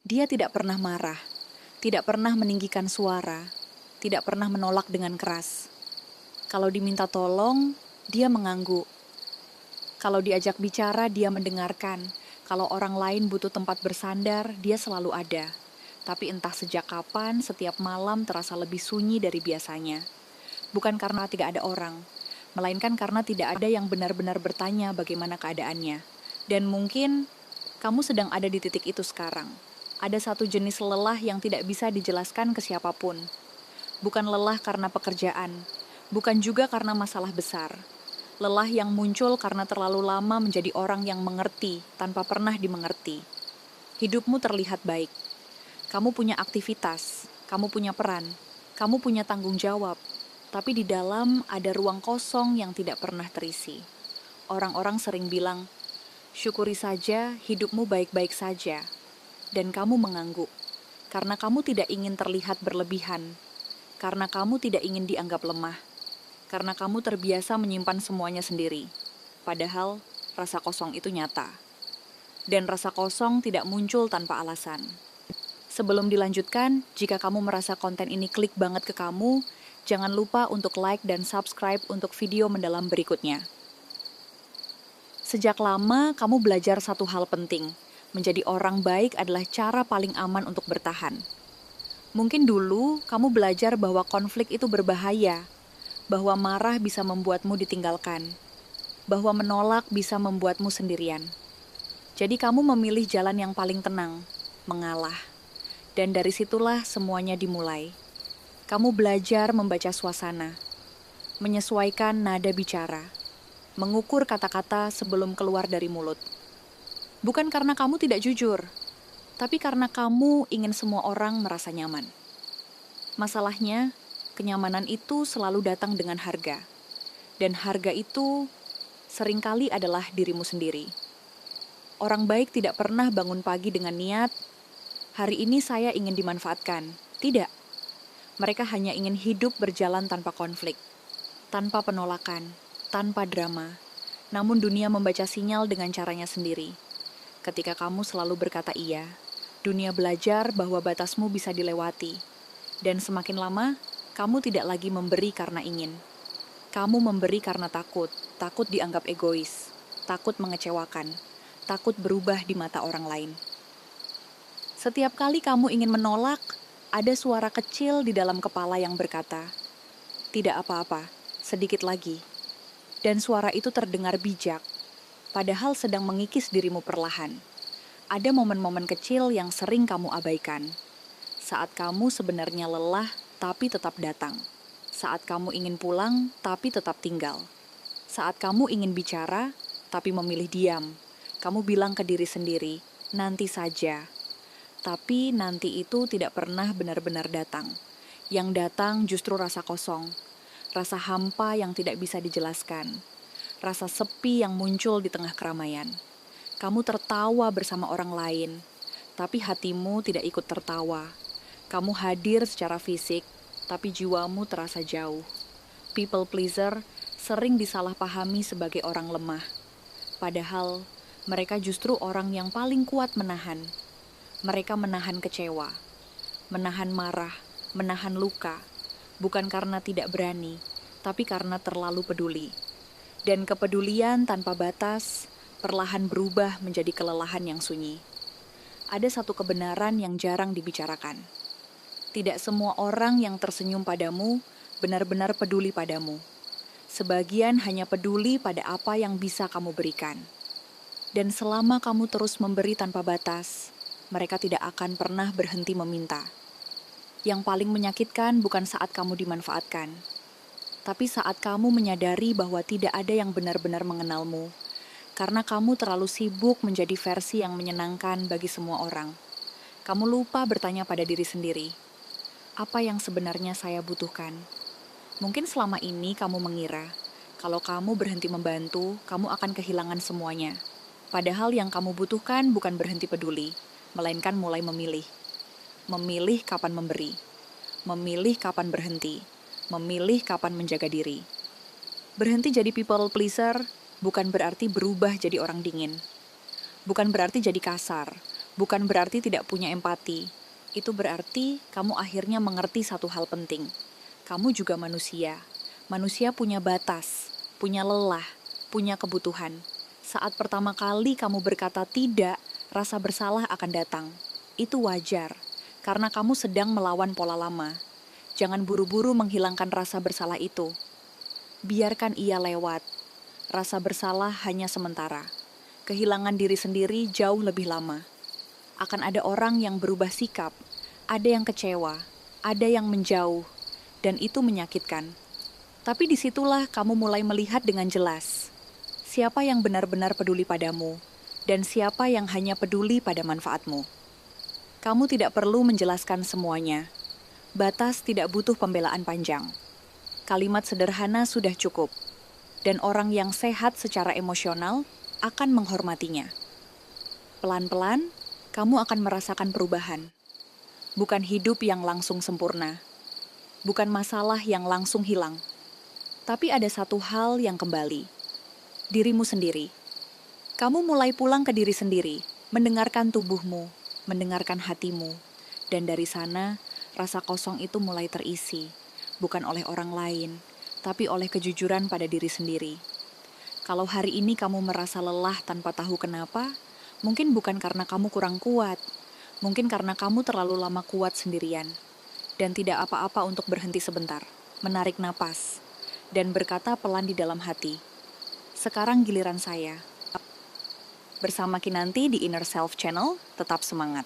Dia tidak pernah marah, tidak pernah meninggikan suara, tidak pernah menolak dengan keras. Kalau diminta tolong, dia mengangguk. Kalau diajak bicara, dia mendengarkan. Kalau orang lain butuh tempat bersandar, dia selalu ada. Tapi entah sejak kapan, setiap malam terasa lebih sunyi dari biasanya. Bukan karena tidak ada orang, melainkan karena tidak ada yang benar-benar bertanya bagaimana keadaannya. Dan mungkin kamu sedang ada di titik itu sekarang. Ada satu jenis lelah yang tidak bisa dijelaskan ke siapapun. Bukan lelah karena pekerjaan, bukan juga karena masalah besar. Lelah yang muncul karena terlalu lama menjadi orang yang mengerti tanpa pernah dimengerti. Hidupmu terlihat baik. Kamu punya aktivitas, kamu punya peran, kamu punya tanggung jawab. Tapi di dalam ada ruang kosong yang tidak pernah terisi. Orang-orang sering bilang, syukuri saja hidupmu baik-baik saja. Dan kamu mengangguk. Karena kamu tidak ingin terlihat berlebihan. Karena kamu tidak ingin dianggap lemah. Karena kamu terbiasa menyimpan semuanya sendiri. Padahal rasa kosong itu nyata. Dan rasa kosong tidak muncul tanpa alasan. Sebelum dilanjutkan, jika kamu merasa konten ini klik banget ke kamu, jangan lupa untuk like dan subscribe untuk video mendalam berikutnya. Sejak lama, kamu belajar satu hal penting. Menjadi orang baik adalah cara paling aman untuk bertahan. Mungkin dulu, kamu belajar bahwa konflik itu berbahaya, bahwa marah bisa membuatmu ditinggalkan, bahwa menolak bisa membuatmu sendirian. Jadi kamu memilih jalan yang paling tenang, mengalah. Dan dari situlah semuanya dimulai. Kamu belajar membaca suasana, menyesuaikan nada bicara, mengukur kata-kata sebelum keluar dari mulut. Bukan karena kamu tidak jujur, tapi karena kamu ingin semua orang merasa nyaman. Masalahnya, kenyamanan itu selalu datang dengan harga. Dan harga itu seringkali adalah dirimu sendiri. Orang baik tidak pernah bangun pagi dengan niat, hari ini saya ingin dimanfaatkan. Tidak. Mereka hanya ingin hidup berjalan tanpa konflik, tanpa penolakan, tanpa drama. Namun dunia membaca sinyal dengan caranya sendiri. Ketika kamu selalu berkata iya, dunia belajar bahwa batasmu bisa dilewati. Dan semakin lama, kamu tidak lagi memberi karena ingin. Kamu memberi karena takut dianggap egois, takut mengecewakan, takut berubah di mata orang lain. Setiap kali kamu ingin menolak, ada suara kecil di dalam kepala yang berkata, tidak apa-apa, sedikit lagi. Dan suara itu terdengar bijak, padahal sedang mengikis dirimu perlahan. Ada momen-momen kecil yang sering kamu abaikan. Saat kamu sebenarnya lelah, tapi tetap datang. Saat kamu ingin pulang, tapi tetap tinggal. Saat kamu ingin bicara, tapi memilih diam. Kamu bilang ke diri sendiri, nanti saja. Tapi nanti itu tidak pernah benar-benar datang. Yang datang justru rasa kosong. Rasa hampa yang tidak bisa dijelaskan. Rasa sepi yang muncul di tengah keramaian. Kamu tertawa bersama orang lain, tapi hatimu tidak ikut tertawa. Kamu hadir secara fisik, tapi jiwamu terasa jauh. People pleaser sering disalahpahami sebagai orang lemah. Padahal, mereka justru orang yang paling kuat menahan. Mereka menahan kecewa, menahan marah, menahan luka. Bukan karena tidak berani, tapi karena terlalu peduli. Dan kepedulian tanpa batas, perlahan berubah menjadi kelelahan yang sunyi. Ada satu kebenaran yang jarang dibicarakan. Tidak semua orang yang tersenyum padamu benar-benar peduli padamu. Sebagian hanya peduli pada apa yang bisa kamu berikan. Dan selama kamu terus memberi tanpa batas, mereka tidak akan pernah berhenti meminta. Yang paling menyakitkan bukan saat kamu dimanfaatkan, tapi saat kamu menyadari bahwa tidak ada yang benar-benar mengenalmu, karena kamu terlalu sibuk menjadi versi yang menyenangkan bagi semua orang. Kamu lupa bertanya pada diri sendiri, apa yang sebenarnya saya butuhkan? Mungkin selama ini kamu mengira, kalau kamu berhenti membantu, kamu akan kehilangan semuanya. Padahal yang kamu butuhkan bukan berhenti peduli, melainkan mulai memilih. Memilih kapan memberi, memilih kapan berhenti, memilih kapan menjaga diri. Berhenti jadi people pleaser bukan berarti berubah jadi orang dingin. Bukan berarti jadi kasar, Bukan berarti tidak punya empati. Itu berarti kamu akhirnya mengerti satu hal penting. Kamu juga manusia. Manusia punya batas, punya lelah, punya kebutuhan. Saat pertama kali kamu berkata tidak, rasa bersalah akan datang. Itu wajar, karena kamu sedang melawan pola lama. Jangan buru-buru menghilangkan rasa bersalah itu. Biarkan ia lewat. Rasa bersalah hanya sementara. Kehilangan diri sendiri jauh lebih lama. Akan ada orang yang berubah sikap, ada yang kecewa, ada yang menjauh, dan itu menyakitkan. Tapi disitulah kamu mulai melihat dengan jelas siapa yang benar-benar peduli padamu dan siapa yang hanya peduli pada manfaatmu. Kamu tidak perlu menjelaskan semuanya. Batas tidak butuh pembelaan panjang. Kalimat sederhana sudah cukup, dan orang yang sehat secara emosional akan menghormatinya. Pelan-pelan, kamu akan merasakan perubahan. Bukan hidup yang langsung sempurna, bukan masalah yang langsung hilang. Tapi ada satu hal yang kembali, dirimu sendiri. Kamu mulai pulang ke diri sendiri, mendengarkan tubuhmu, mendengarkan hatimu, dan dari sana rasa kosong itu mulai terisi, bukan oleh orang lain, tapi oleh kejujuran pada diri sendiri. Kalau hari ini kamu merasa lelah tanpa tahu kenapa, mungkin bukan karena kamu kurang kuat, mungkin karena kamu terlalu lama kuat sendirian, dan tidak apa-apa untuk berhenti sebentar, menarik napas, dan berkata pelan di dalam hati, sekarang giliran saya. Bersama Kinanti di Inner Self Channel, tetap semangat.